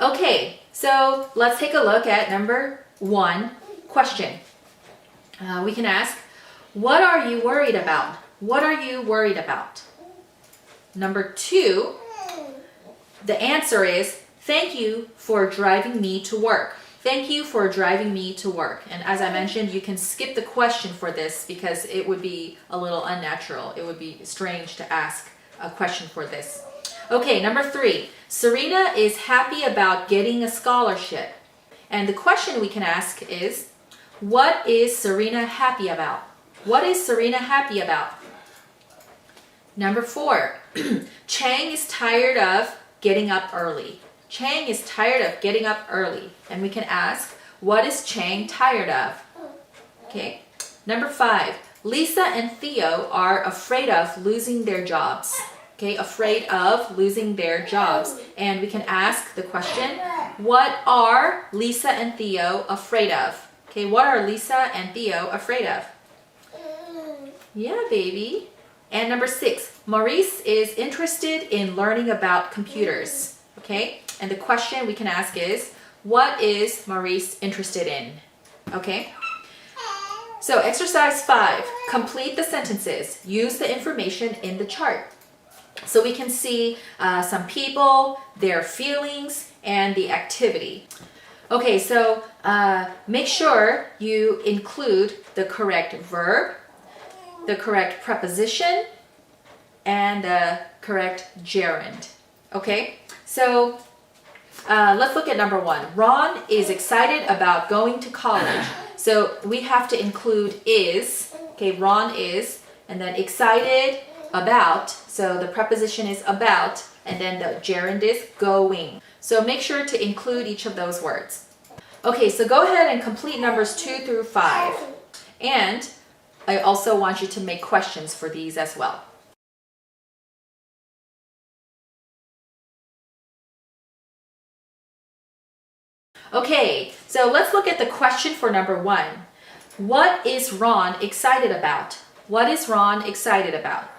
Okay, so let's take a look at number 1 question. We can ask, what are you worried about? What are you worried about? Number 2, the answer is, thank you for driving me to work. Thank you for driving me to work. And as I mentioned, you can skip the question for this because it would be a little unnatural. It would be strange to ask a question for this. Okay, number 3, Serena is happy about getting a scholarship. And the question we can ask is, what is Serena happy about? What is Serena happy about? Number 4, Chang is tired of getting up early. Chang is tired of getting up early. And we can ask, what is Chang tired of? Okay. Number 5, Lisa and Theo are afraid of losing their jobs. Okay, afraid of losing their jobs. And we can ask the question, what are Lisa and Theo afraid of? Okay, what are Lisa and Theo afraid of? Yeah, baby. And number 6, Maurice is interested in learning about computers. Okay, and the question we can ask is, what is Maurice interested in? Okay, so exercise 5, complete the sentences. Use the information in the chart. So we can see some people, their feelings, and the activity. Okay, so make sure you include the correct verb, the correct preposition, and the correct gerund. Okay, so let's look at number 1. Ron is excited about going to college. So we have to include is. Okay, Ron is, and then excited about. So the preposition is about, and then the gerund is going. So make sure to include each of those words. Okay, so go ahead and complete numbers 2 through 5. And I also want you to make questions for these as well. Okay, so let's look at the question for number 1. What is Ron excited about? What is Ron excited about?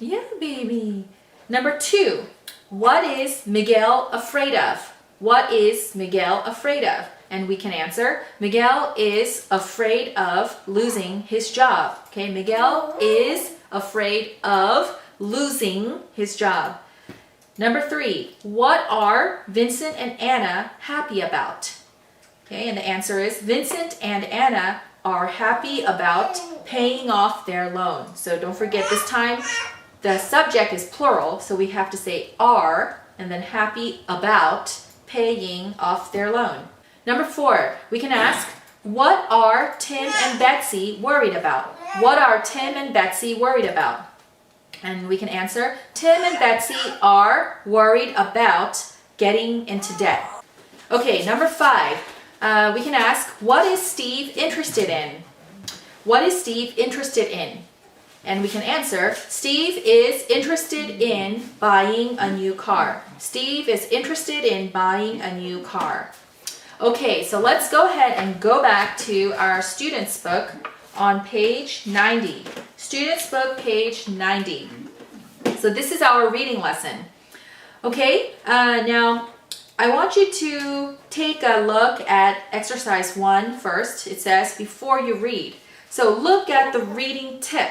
Yeah, baby. Number 2, what is Miguel afraid of? What is Miguel afraid of? And we can answer, Miguel is afraid of losing his job. Okay, Miguel is afraid of losing his job. Number 3, what are Vincent and Anna happy about? Okay, and the answer is Vincent and Anna are happy about paying off their loan. So don't forget, this time the subject is plural, so we have to say are and then happy about paying off their loan. Number 4, we can ask, what are Tim and Betsy worried about? What are Tim and Betsy worried about? And we can answer, Tim and Betsy are worried about getting into debt. Okay, number 5, we can ask, what is Steve interested in? What is Steve interested in? And we can answer, Steve is interested in buying a new car. Steve is interested in buying a new car. Okay, so let's go ahead and go back to our student's book on page 90. Student's book, page 90. So this is our reading lesson. Okay, now I want you to take a look at exercise 1 first. It says, before you read. So look at the reading tip.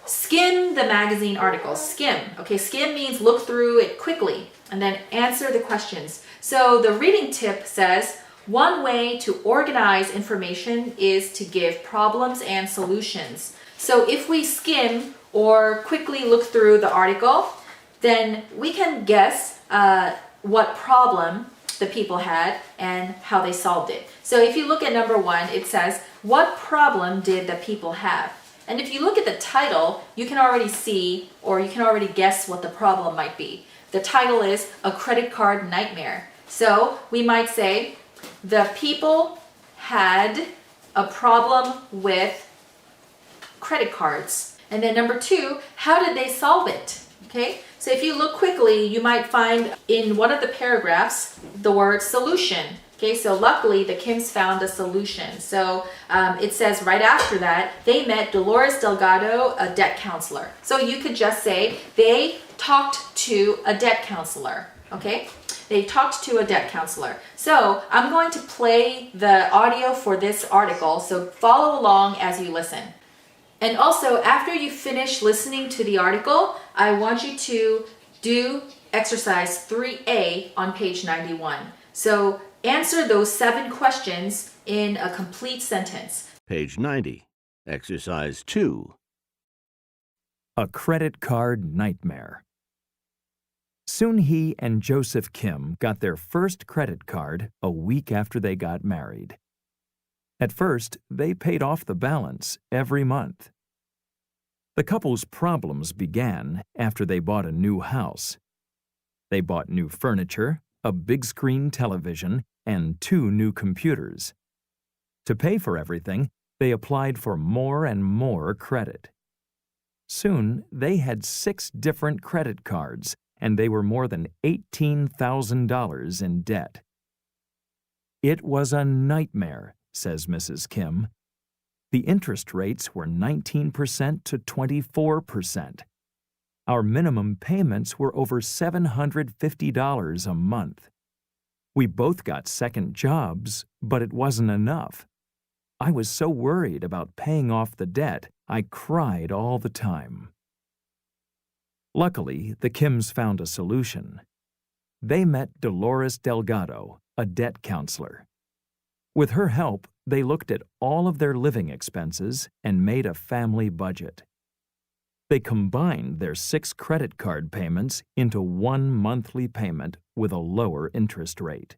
Skim the magazine articles. Skim. Okay, skim means look through it quickly and then answer the questions. So the reading tip says, one way to organize information is to give problems and solutions. So if we skim or quickly look through the article, then we can guess what problem the people had and how they solved it. So if you look at number 1, it says, what problem did the people have? And if you look at the title, you can already see or you can already guess what the problem might be. The title is A Credit Card Nightmare. So we might say, the people had a problem with credit cards. And then number 2, how did they solve it? Okay, so if you look quickly, you might find in one of the paragraphs the word solution. Okay, so luckily the Kims found a solution. So it says right after that, they met Dolores Delgado, a debt counselor. So you could just say they talked to a debt counselor. Okay, they talked to a debt counselor. So I'm going to play the audio for this article, so follow along as you listen. And also, after you finish listening to the article, I want you to do exercise 3A on page 91. So answer those 7 questions in a complete sentence. Page 90, exercise 2. A credit card nightmare. Soon-hee and Joseph Kim got their first credit card a week after they got married. At first, they paid off the balance every month. The couple's problems began after they bought a new house. They bought new furniture, a big-screen television, and 2 new computers. To pay for everything, they applied for more and more credit. Soon, they had 6 different credit cards, and they were more than $18,000 in debt. It was a nightmare, says Mrs. Kim. The interest rates were 19% to 24%. Our minimum payments were over $750 a month. We both got second jobs, but it wasn't enough. I was so worried about paying off the debt, I cried all the time. Luckily, the Kims found a solution. They met Dolores Delgado, a debt counselor. With her help, they looked at all of their living expenses and made a family budget. They combined their 6 credit card payments into 1 monthly payment with a lower interest rate.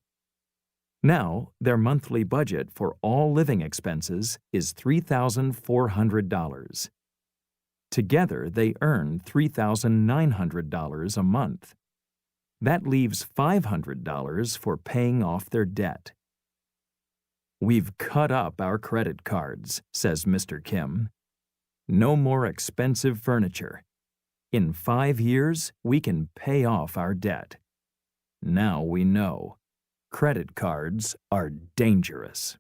Now, their monthly budget for all living expenses is $3,400. Together, they earn $3,900 a month. That leaves $500 for paying off their debt. We've cut up our credit cards, says Mr. Kim. No more expensive furniture. In 5 years, we can pay off our debt. Now we know. Credit cards are dangerous.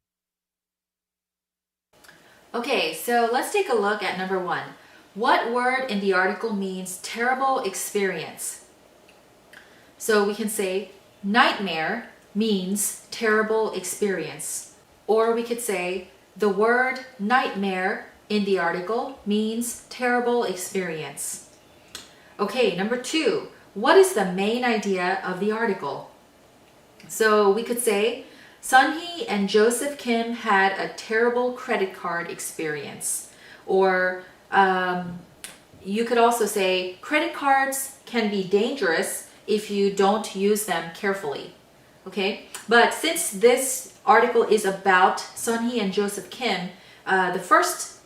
Okay, so let's take a look at number 1. What word in the article means terrible experience? So we can say nightmare means terrible experience. Or we could say the word nightmare in the article means terrible experience. Okay, number 2. What is the main idea of the article? So we could say Sun-hee and Joseph Kim had a terrible credit card experience. Or you could also say credit cards can be dangerous if you don't use them carefully. Okay, but since this article is about Sun-hee and Joseph Kim, the first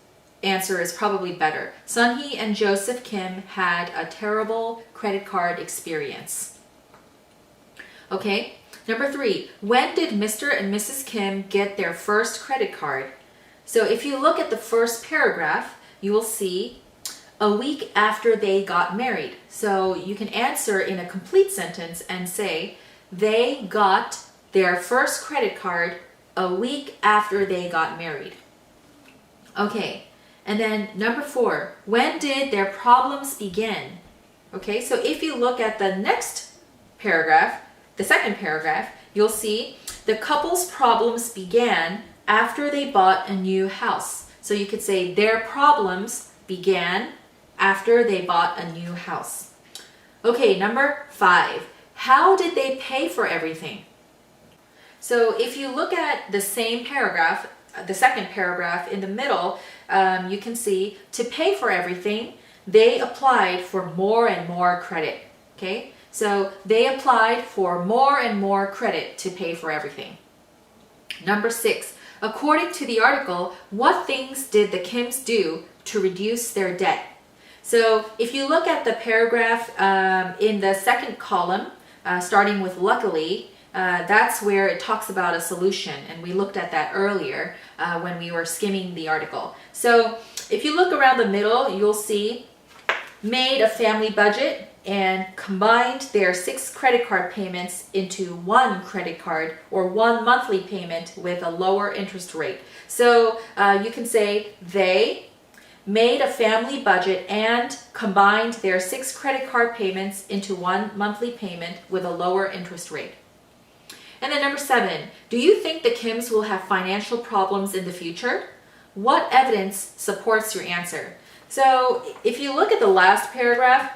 answer is probably better. Sun-hee and Joseph Kim had a terrible credit card experience. Okay, number 3. When did Mr. and Mrs. Kim get their first credit card? So if you look at the first paragraph, you will see a week after they got married. So you can answer in a complete sentence and say they got their first credit card a week after they got married. Okay, and then number 4, when did their problems begin? Okay, so if you look at the next paragraph, the second paragraph, you'll see the couple's problems began after they bought a new house. So you could say their problems began after they bought a new house. Okay, number 5, how did they pay for everything? So if you look at the same paragraph, the second paragraph in the middle, you can see to pay for everything, they applied for more and more credit. Okay, so they applied for more and more credit to pay for everything. Number 6, according to the article, what things did the Kims do to reduce their debt? So if you look at the paragraph in the second column, starting with luckily, that's where it talks about a solution, and we looked at that earlier when we were skimming the article. So if you look around the middle, you'll see made a family budget and combined their 6 credit card payments into 1 credit card or 1 monthly payment with a lower interest rate. So you can say they made a family budget and combined their 6 credit card payments into one monthly payment with a lower interest rate. And then number 7, do you think the Kims will have financial problems in the future? What evidence supports your answer? So if you look at the last paragraph,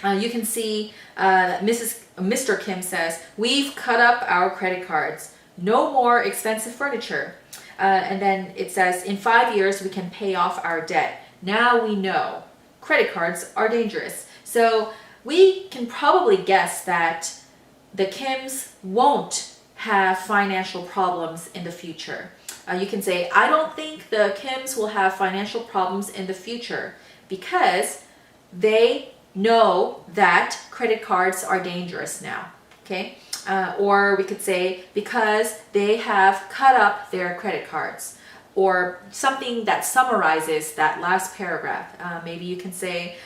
you can see Mr. Kim says, we've cut up our credit cards. No more expensive furniture. And then it says, in 5 years, we can pay off our debt. Now we know credit cards are dangerous. So we can probably guess that the Kims won't have financial problems in the future. You can say, I don't think the Kims will have financial problems in the future because they know that credit cards are dangerous now. Okay? Or we could say, because they have cut up their credit cards. Or something that summarizes that last paragraph. Maybe you can say,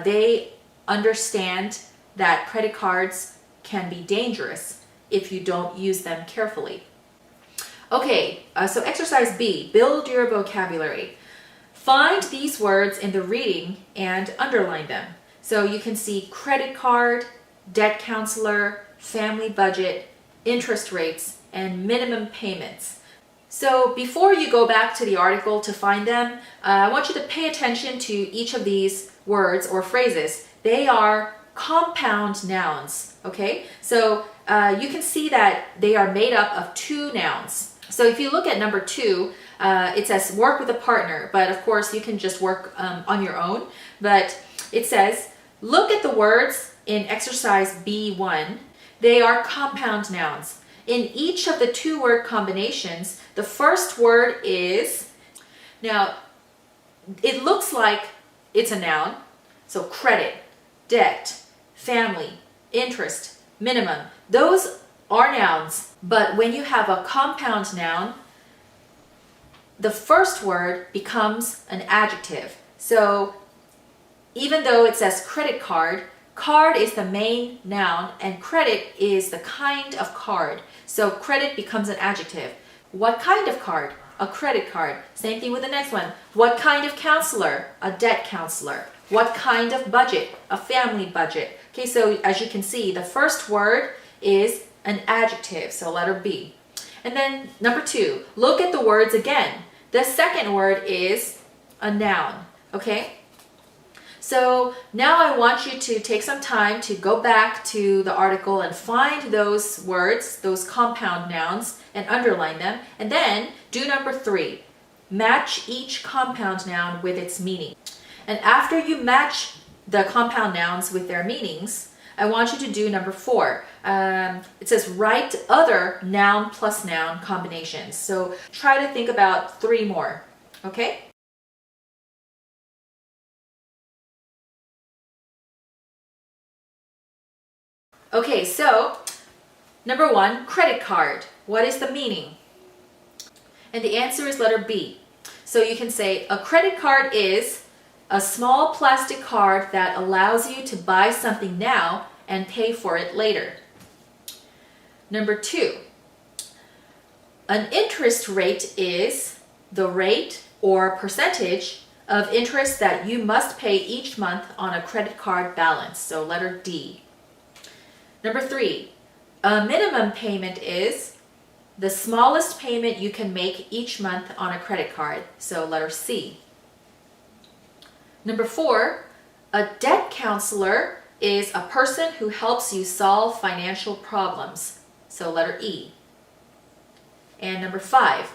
they understand that credit cards can be dangerous if you don't use them carefully. Okay, so exercise B, build your vocabulary. Find these words in the reading and underline them. So you can see credit card, debt counselor, family budget, interest rates, and minimum payments. So before you go back to the article to find them, I want you to pay attention to each of these words or phrases. They are compound nouns, okay? So you can see that they are made up of 2 nouns. So if you look at number 2, it says work with a partner, but of course you can just work on your own. But it says, look at the words in exercise B1. They are compound nouns. In each of the 2-word combinations, the first word is, now it looks like it's a noun. So credit, debt, family, interest, minimum. Those are nouns. But when you have a compound noun, the first word becomes an adjective. So even though it says credit card, card is the main noun and credit is the kind of card. So credit becomes an adjective. What kind of card? A credit card. Same thing with the next one. What kind of counselor? A debt counselor. What kind of budget? A family budget. Okay, so as you can see, the first word is an adjective, so letter B. And then number 2, look at the words again. The second word is a noun, okay? So now I want you to take some time to go back to the article and find those words, those compound nouns, and underline them. And then do number 3. Match each compound noun with its meaning. And after you match the compound nouns with their meanings, I want you to do number 4. It says write other noun plus noun combinations. So try to think about 3 more, okay? Okay, so number 1, credit card. What is the meaning? And the answer is letter B. So you can say a credit card is a small plastic card that allows you to buy something now and pay for it later. Number 2, an interest rate is the rate or percentage of interest that you must pay each month on a credit card balance. So letter D. Number 3, a minimum payment is the smallest payment you can make each month on a credit card. So letter C. Number 4, a debt counselor is a person who helps you solve financial problems. So letter E. And number 5,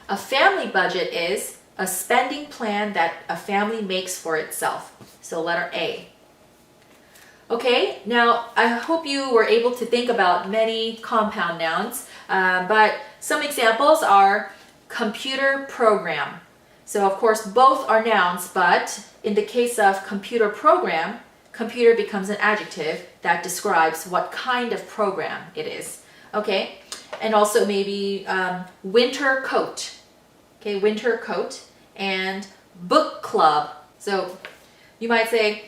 a family budget is a spending plan that a family makes for itself. So letter A. Okay, now I hope you were able to think about many compound nouns, but some examples are computer program. So of course both are nouns, but in the case of computer program, computer becomes an adjective that describes what kind of program it is. Okay, and also maybe winter coat. Okay, winter coat and book club. So you might say,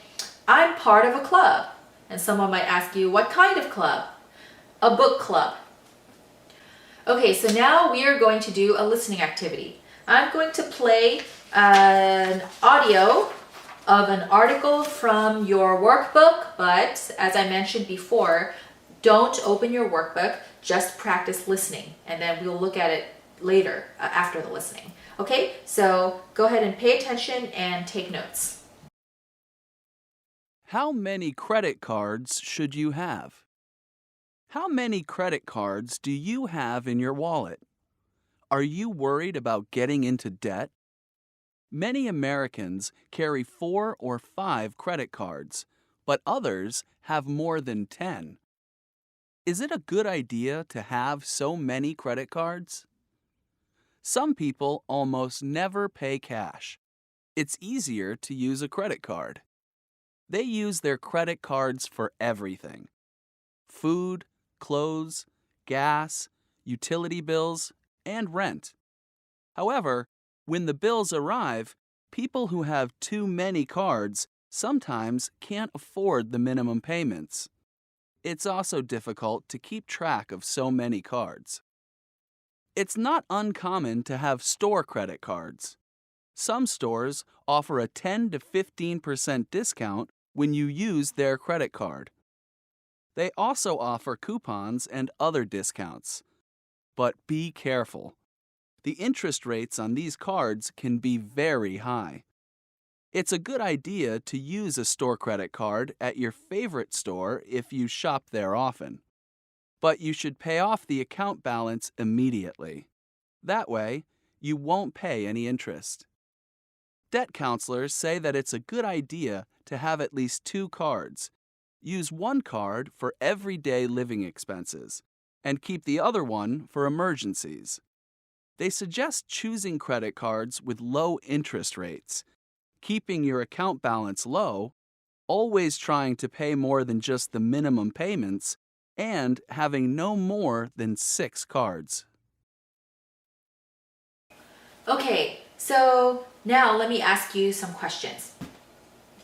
I'm part of a club. And someone might ask you, what kind of club? A book club. Okay, so now we are going to do a listening activity. I'm going to play an audio of an article from your workbook, but as I mentioned before, don't open your workbook, just practice listening, and then we'll look at it later after the listening. Okay, so go ahead and pay attention and take notes. How many credit cards should you have? How many credit cards do you have in your wallet? Are you worried about getting into debt? Many Americans carry 4 or 5 credit cards, but others have more than 10. Is it a good idea to have so many credit cards? Some people almost never pay cash. It's easier to use a credit card. They use their credit cards for everything: food, clothes, gas, utility bills, and rent. However, when the bills arrive, people who have too many cards sometimes can't afford the minimum payments. It's also difficult to keep track of so many cards. It's not uncommon to have store credit cards. Some stores offer a 10 to 15% discount when you use their credit card. They also offer coupons and other discounts. But be careful. The interest rates on these cards can be very high. It's a good idea to use a store credit card at your favorite store if you shop there often. But you should pay off the account balance immediately. That way, you won't pay any interest. Debt counselors say that it's a good idea to have at least 2 cards. Use one card for everyday living expenses and keep the other one for emergencies. They suggest choosing credit cards with low interest rates, keeping your account balance low, always trying to pay more than just the minimum payments, and having no more than 6 cards. Okay, so now let me ask you some questions.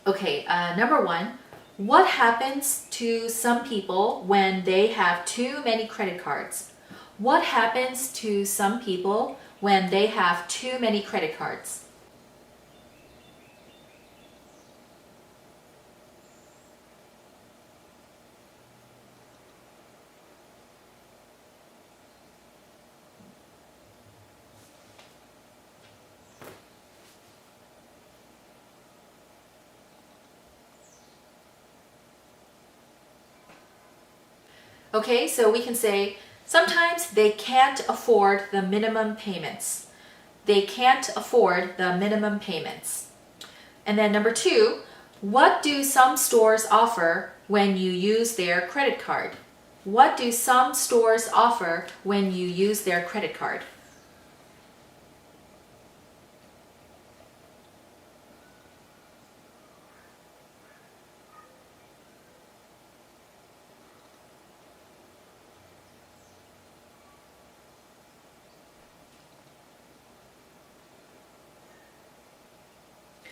Okay, number 1, what happens to some people when they have too many credit cards? What happens to some people when they have too many credit cards? Okay, so we can say sometimes they can't afford the minimum payments. They can't afford the minimum payments. And then number 2, what do some stores offer when you use their credit card? What do some stores offer when you use their credit card?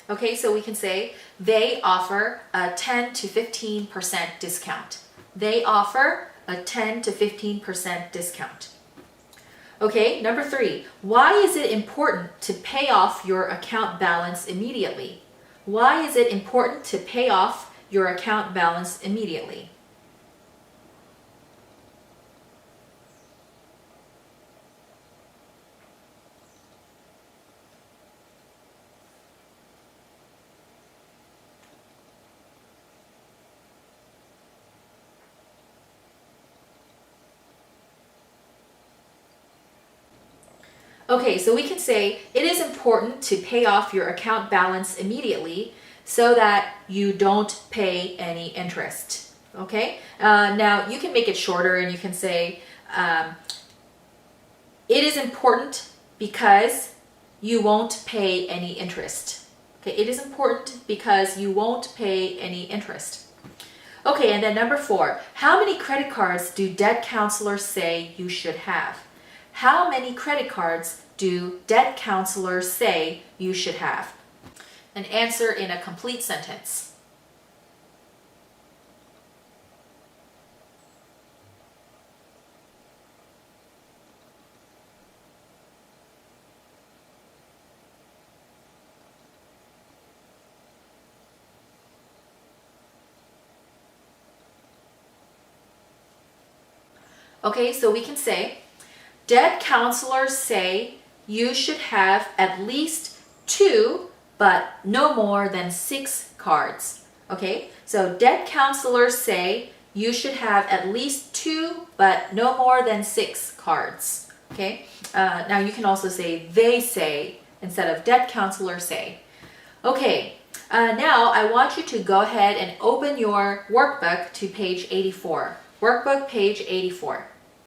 Okay, so we can say they offer a 10 to 15% discount. They offer a 10 to 15% discount. Okay, number 3, why is it important to pay off your account balance immediately? Why is it important to pay off your account balance immediately? Okay, so we can say it is important to pay off your account balance immediately so that you don't pay any interest. Okay, now you can make it shorter and you can say it is important because you won't pay any interest. Okay, it is important because you won't pay any interest. Okay, and then number 4, how many credit cards do debt counselors say you should have? How many credit cards do debt counselors say you should have? An answer in a complete sentence. Okay, so we can say, debt counselors say you should have at least 2, but no more than 6 cards. Okay, so debt counselors say you should have at least 2, but no more than 6 cards. Okay, now you can also say they say instead of debt counselors say. Okay, now I want you to go ahead and open your workbook to page 84. Workbook page 84.